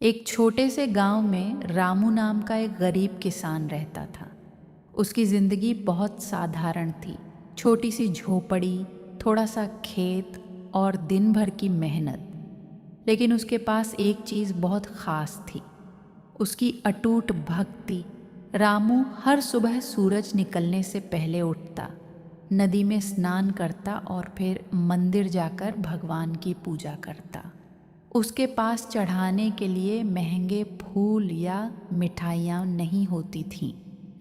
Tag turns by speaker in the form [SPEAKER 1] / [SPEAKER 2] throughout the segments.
[SPEAKER 1] एक छोटे से गांव में रामू नाम का एक गरीब किसान रहता था। उसकी ज़िंदगी बहुत साधारण थी। छोटी सी झोपड़ी, थोड़ा सा खेत और दिन भर की मेहनत। लेकिन उसके पास एक चीज़ बहुत ख़ास थी, उसकी अटूट भक्ति। रामू हर सुबह सूरज निकलने से पहले उठता, नदी में स्नान करता और फिर मंदिर जाकर भगवान की पूजा करता। उसके पास चढ़ाने के लिए महंगे फूल या मिठाइयाँ नहीं होती थीं,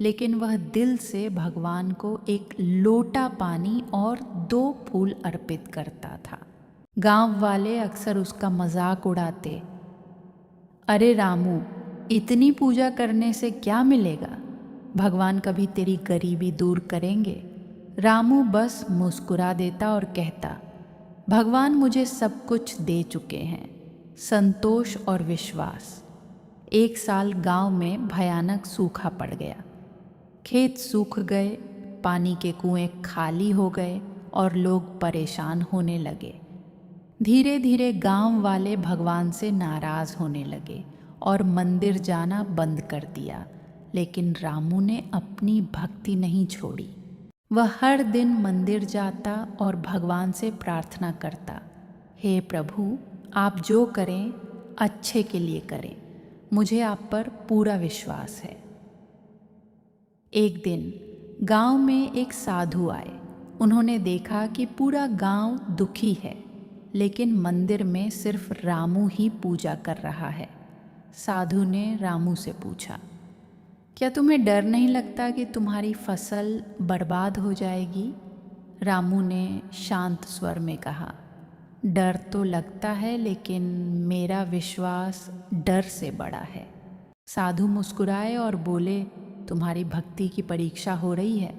[SPEAKER 1] लेकिन वह दिल से भगवान को एक लोटा पानी और 2 फूल अर्पित करता था। गांव वाले अक्सर उसका मजाक उड़ाते, अरे रामू, इतनी पूजा करने से क्या मिलेगा? भगवान कभी तेरी गरीबी दूर करेंगे? रामू बस मुस्कुरा देता और कहता, भगवान मुझे सब कुछ दे चुके हैं, संतोष और विश्वास। एक साल गांव में भयानक सूखा पड़ गया। खेत सूख गए, पानी के कुएं खाली हो गए और लोग परेशान होने लगे। धीरे धीरे गांव वाले भगवान से नाराज होने लगे और मंदिर जाना बंद कर दिया। लेकिन रामू ने अपनी भक्ति नहीं छोड़ी। वह हर दिन मंदिर जाता और भगवान से प्रार्थना करता, हे प्रभु, आप जो करें अच्छे के लिए करें, मुझे आप पर पूरा विश्वास है। एक दिन गांव में एक साधु आए। उन्होंने देखा कि पूरा गांव दुखी है, लेकिन मंदिर में सिर्फ रामू ही पूजा कर रहा है। साधु ने रामू से पूछा, क्या तुम्हें डर नहीं लगता कि तुम्हारी फसल बर्बाद हो जाएगी? रामू ने शांत स्वर में कहा, डर तो लगता है, लेकिन मेरा विश्वास डर से बड़ा है। साधु मुस्कुराए और बोले, तुम्हारी भक्ति की परीक्षा हो रही है।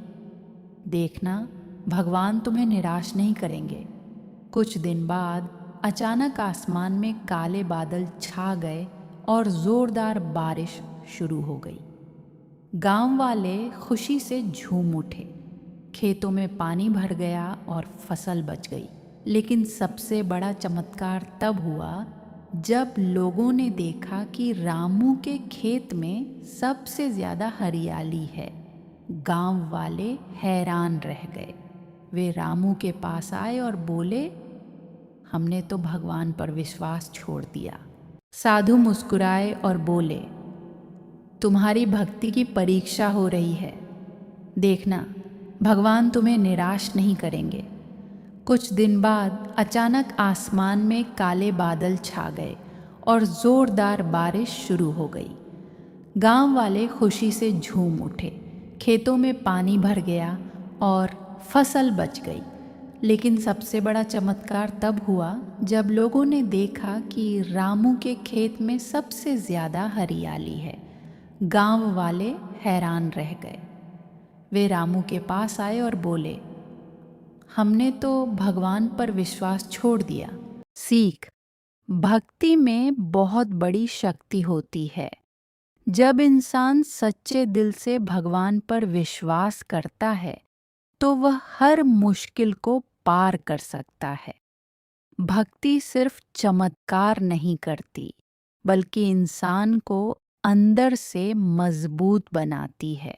[SPEAKER 1] देखना, भगवान तुम्हें निराश नहीं करेंगे। कुछ दिन बाद अचानक आसमान में काले बादल छा गए और ज़ोरदार बारिश शुरू हो गई। गांव वाले खुशी से झूम उठे। खेतों में पानी भर गया और फसल बच गई। लेकिन सबसे बड़ा चमत्कार तब हुआ जब लोगों ने देखा कि रामू के खेत में सबसे ज़्यादा हरियाली है। गांव वाले हैरान रह गए। वे रामू के पास आए और बोले, हमने तो भगवान पर विश्वास छोड़ दिया। साधु मुस्कुराए और बोले, तुम्हारी भक्ति की परीक्षा हो रही है। देखना, भगवान तुम्हें निराश नहीं करेंगे। कुछ दिन बाद अचानक आसमान में काले बादल छा गए और ज़ोरदार बारिश शुरू हो गई। गांव वाले खुशी से झूम उठे। खेतों में पानी भर गया और फसल बच गई। लेकिन सबसे बड़ा चमत्कार तब हुआ जब लोगों ने देखा कि रामू के खेत में सबसे ज़्यादा हरियाली है। गांव वाले हैरान रह गए। वे रामू के पास आए और बोले, हमने तो भगवान पर विश्वास छोड़ दिया। सीख, भक्ति में बहुत बड़ी शक्ति होती है। जब इंसान सच्चे दिल से भगवान पर विश्वास करता है, तो वह हर मुश्किल को पार कर सकता है। भक्ति सिर्फ चमत्कार नहीं करती, बल्कि इंसान को अंदर से मजबूत बनाती है।